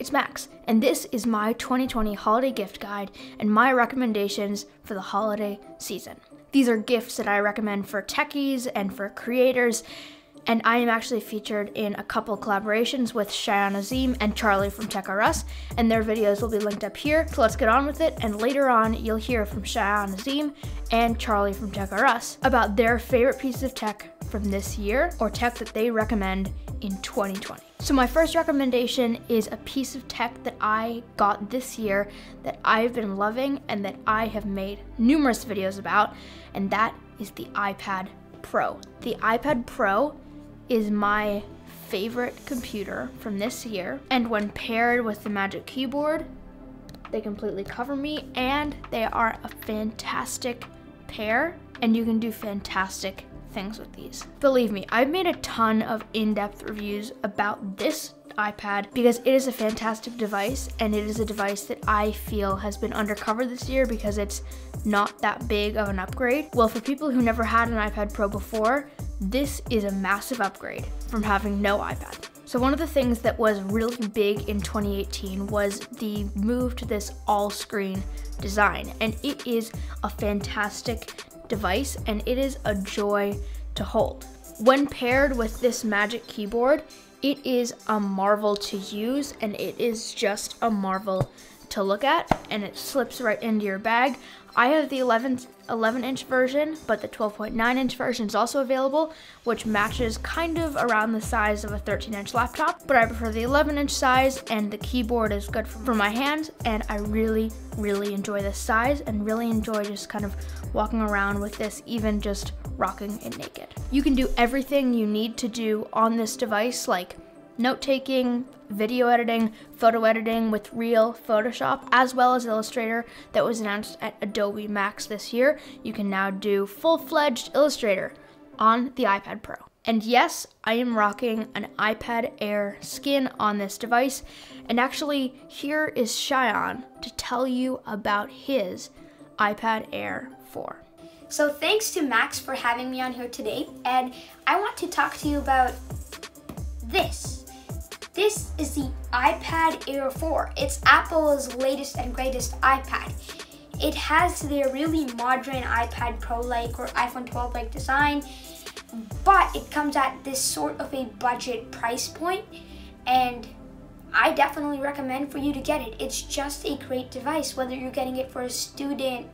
it's Max, and this is my 2020 holiday gift guide and my recommendations for the holiday season. These are gifts that I recommend for techies and for creators, and I am actually featured in a couple collaborations with Shayaan Azeem and Charlie from TechAreUs, and their videos will be linked up here. So let's get on with it, and later on you'll hear from Shayaan Azeem and Charlie from TechAreUs about their favorite pieces of tech from this year, or tech that they recommend in 2020. So my first recommendation is a piece of tech that I got this year that I've been loving and that I have made numerous videos about, and that is the iPad Pro. The iPad Pro is my favorite computer from this year, and when paired with the Magic Keyboard, they completely cover me, and they are a fantastic pair, and you can do fantastic things with these. Believe me, I've made a ton of in-depth reviews about this iPad because it is a fantastic device, and it is a device that I feel has been undercovered this year because it's not that big of an upgrade. Well, for people who never had an iPad Pro before, this is a massive upgrade from having no iPad. So one of the things that was really big in 2018 was the move to this all-screen design, and it is a fantastic device, and it is a joy to hold. When paired with this Magic Keyboard, it is a marvel to use, and it is just a marvel to look at, and it slips right into your bag. I have the 11-inch version, but the 12.9-inch version is also available, which matches kind of around the size of a 13-inch laptop, but I prefer the 11-inch size, and the keyboard is good for my hands, and I really enjoy this size and really enjoy just kind of walking around with this, even just rocking it naked. You can do everything you need to do on this device, like note-taking, video editing, photo editing with real Photoshop, as well as Illustrator that was announced at Adobe Max this year. You can now do full-fledged Illustrator on the iPad Pro. And yes, I am rocking an iPad Air skin on this device, and actually here is Shayaan to tell you about his iPad Air 4. So thanks to Max for having me on here today, and I want to talk to you about this. This is the iPad Air 4. It's Apple's latest and greatest iPad. It has their really modern iPad Pro-like or iPhone 12-like design, but it comes at this sort of a budget price point, and I definitely recommend for you to get it. It's just a great device, whether you're getting it for a student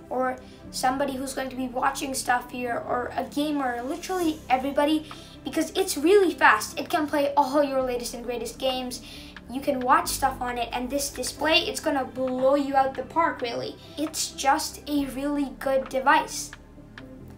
or somebody who's going to be watching stuff here, or a gamer, literally everybody, because it's really fast. It can play all your latest and greatest games. You can watch stuff on it, and this display, it's gonna blow you out the park, really. It's just a really good device.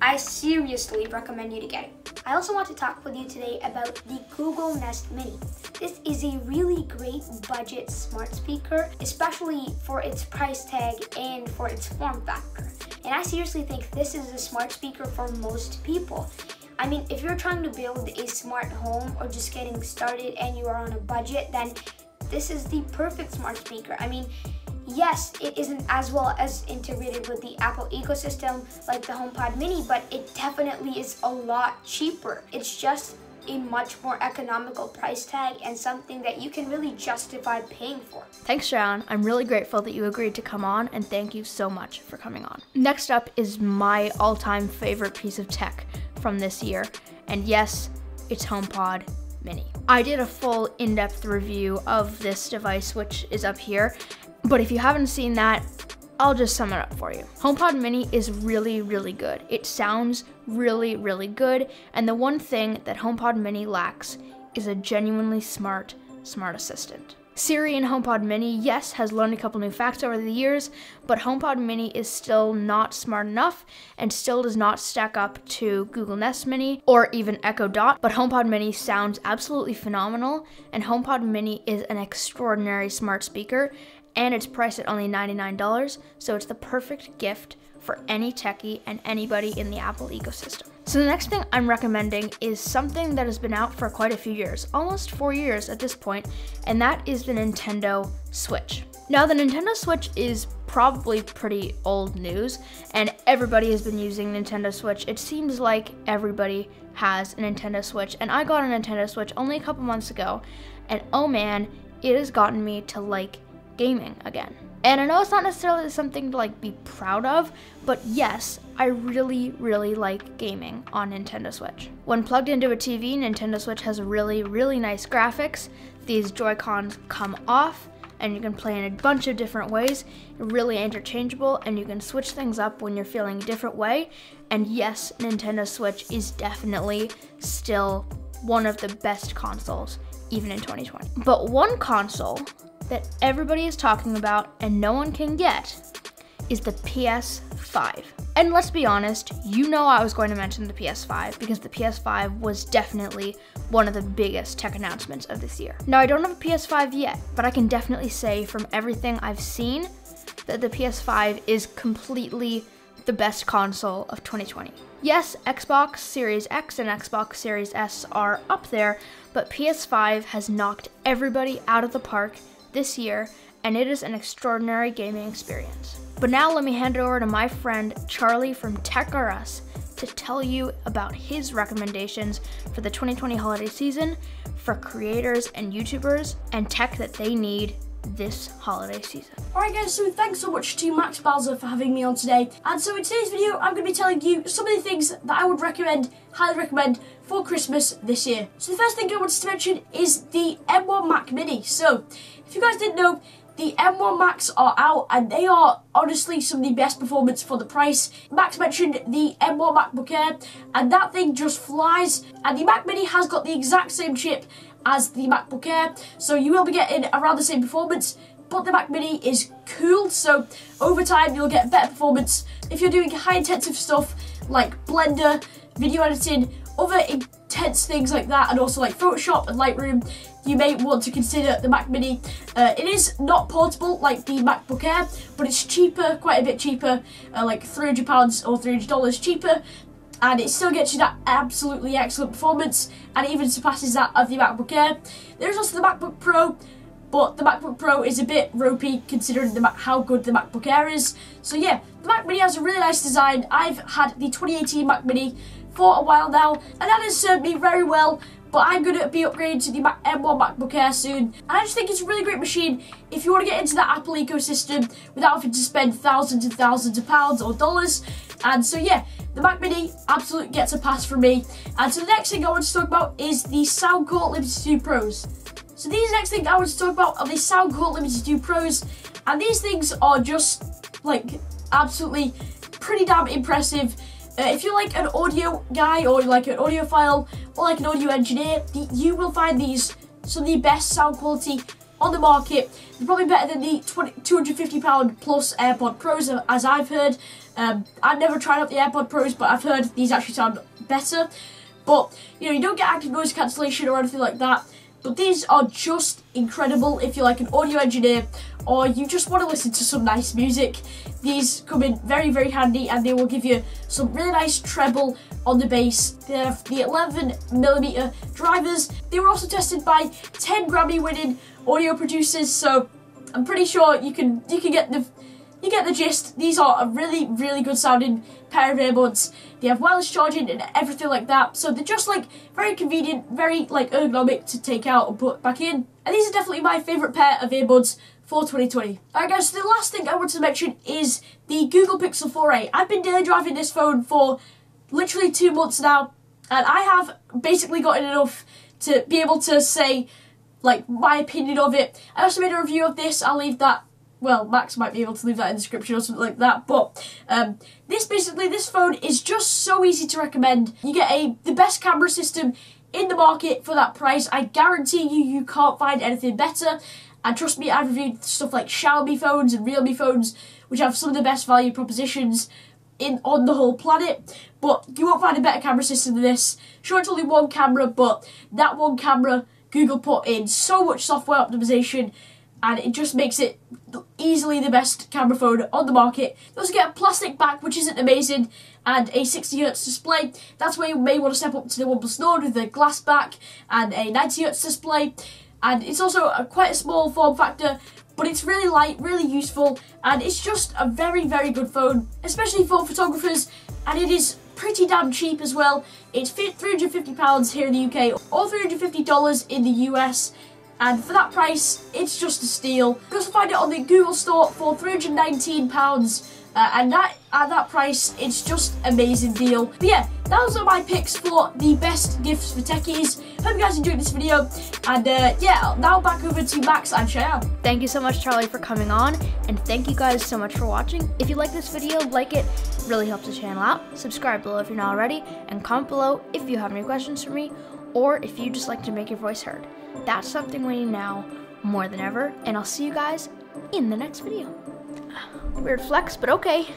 I seriously recommend you to get it. I also want to talk with you today about the Google Nest Mini. This is a really great budget smart speaker, especially for its price tag and for its form factor. And I seriously think this is a smart speaker for most people. I mean, if you're trying to build a smart home or just getting started and you are on a budget, then this is the perfect smart speaker. I mean, yes, it isn't as well as integrated with the Apple ecosystem like the HomePod Mini, but it definitely is a lot cheaper. It's just a much more economical price tag and something that you can really justify paying for. Thanks, Shayaan. I'm really grateful that you agreed to come on, and thank you so much for coming on. Next up is my all-time favorite piece of tech from this year, and yes, it's HomePod Mini. I did a full in-depth review of this device, which is up here, but if you haven't seen that, I'll just sum it up for you. HomePod Mini is really good. It sounds really good, and the one thing that HomePod Mini lacks is a genuinely smart assistant. Siri in HomePod Mini, yes, has learned a couple new facts over the years, but HomePod Mini is still not smart enough and still does not stack up to Google Nest Mini or even Echo Dot, but HomePod Mini sounds absolutely phenomenal, and HomePod Mini is an extraordinary smart speaker, and it's priced at only $99, so it's the perfect gift for any techie and anybody in the Apple ecosystem. So the next thing I'm recommending is something that has been out for quite a few years, almost 4 years at this point, and that is the Nintendo Switch. Now, the Nintendo Switch is probably pretty old news, and everybody has been using Nintendo Switch. It seems like everybody has a Nintendo Switch, and I got a Nintendo Switch only a couple months ago, and oh man, it has gotten me to like gaming again. And I know it's not necessarily something to like be proud of, but yes, I really like gaming on Nintendo Switch. When plugged into a TV, Nintendo Switch has really nice graphics. These Joy-Cons come off and you can play in a bunch of different ways. Really interchangeable, and you can switch things up when you're feeling a different way. And yes, Nintendo Switch is definitely still one of the best consoles, even in 2020. But one console that everybody is talking about and no one can get is the PS5. And let's be honest, you know I was going to mention the PS5 because the PS5 was definitely one of the biggest tech announcements of this year. Now, I don't have a PS5 yet, but I can definitely say from everything I've seen that the PS5 is completely the best console of 2020. Yes, Xbox Series X and Xbox Series S are up there, but PS5 has knocked everybody out of the park this year, and it is an extraordinary gaming experience. But now let me hand it over to my friend Charlie from TechAreUs to tell you about his recommendations for the 2020 holiday season for creators and YouTubers and tech that they need this holiday season. Alright guys, so thanks so much to Max Balzer for having me on today. And so in today's video, I'm going to be telling you some of the things that I would highly recommend for Christmas this year. So the first thing I wanted to mention is the M1 Mac Mini. So if you guys didn't know, the M1 Macs are out and they are honestly some of the best performance for the price. Max mentioned the M1 MacBook Air and that thing just flies, and the Mac Mini has got the exact same chip as the MacBook Air, so you will be getting around the same performance, but the Mac Mini is cooled, so over time you'll get better performance. If you're doing high intensive stuff like Blender, video editing, other intense things like that, and also like Photoshop and Lightroom, you may want to consider the Mac Mini. It is not portable like the MacBook Air, but it's cheaper, quite a bit cheaper, like £300 or $300 cheaper, and it still gets you that absolutely excellent performance, and it even surpasses that of the MacBook Air. There's also the MacBook Pro, but the MacBook Pro is a bit ropey considering how good the MacBook Air is. So yeah, the Mac Mini has a really nice design. I've had the 2018 Mac Mini for a while now, and that has served me very well, but I'm going to be upgrading to the M1 MacBook Air soon. And I just think it's a really great machine if you want to get into that Apple ecosystem without having to spend thousands and thousands of pounds or dollars. And so yeah, the Mac Mini absolutely gets a pass from me. And so the next thing I want to talk about is the Soundcore Limited 2 Pros. So these next thing I want to talk about are the Soundcore Limited 2 Pros. And these things are just like absolutely pretty damn impressive. If you're like an audio guy or like an audiophile or like an audio engineer, you will find these some of the best sound quality on the market. They're probably better than the £250 plus AirPod Pros, as I've heard. I've never tried out the AirPod Pros, but I've heard these actually sound better. But you know, you don't get active noise cancellation or anything like that. But these are just incredible if you're like an audio engineer or you just want to listen to some nice music. These come in very handy, and they will give you some really nice treble on the bass. They have the 11mm drivers. They were also tested by 10 Grammy-winning audio producers, so I'm pretty sure you get the gist. These are a really good sounding pair of earbuds. They have wireless charging and everything like that, so they're just like very convenient, very like ergonomic to take out and put back in. And these are definitely my favourite pair of earbuds for 2020. Alright guys, so the last thing I want to mention is the Google Pixel 4a. I've been daily driving this phone for literally 2 months now, and I have basically gotten enough to be able to say like my opinion of it. I also made a review of this. I'll leave that, well, Max might be able to leave that in the description or something like that, but this phone is just so easy to recommend. You get the best camera system in the market for that price. I guarantee you can't find anything better. And trust me, I've reviewed stuff like Xiaomi phones and Realme phones, which have some of the best value propositions on the whole planet, but you won't find a better camera system than this. Sure, it's only one camera, but that one camera, Google put in so much software optimization, and it just makes it easily the best camera phone on the market. You also get a plastic back, which isn't amazing, and a 60Hz display. That's where you may want to step up to the OnePlus Nord with a glass back and a 90Hz display. And it's also quite a small form factor, but it's really light, really useful, and it's just a very good phone, especially for photographers, and it is pretty damn cheap as well. It's £350 here in the UK or $350 in the US, and for that price, it's just a steal. You can also find it on the Google Store for £319, and at that price, it's just an amazing deal. But yeah, those are my picks for the best gifts for techies. Hope you guys enjoyed this video, and yeah, now back over to Max and Shayaan. Thank you so much, Charlie, for coming on, and thank you guys so much for watching. If you like this video, like it really helps the channel out. Subscribe below if you're not already, and comment below if you have any questions for me, or if you just like to make your voice heard. That's something we need now more than ever, and I'll see you guys in the next video. Weird flex, but okay.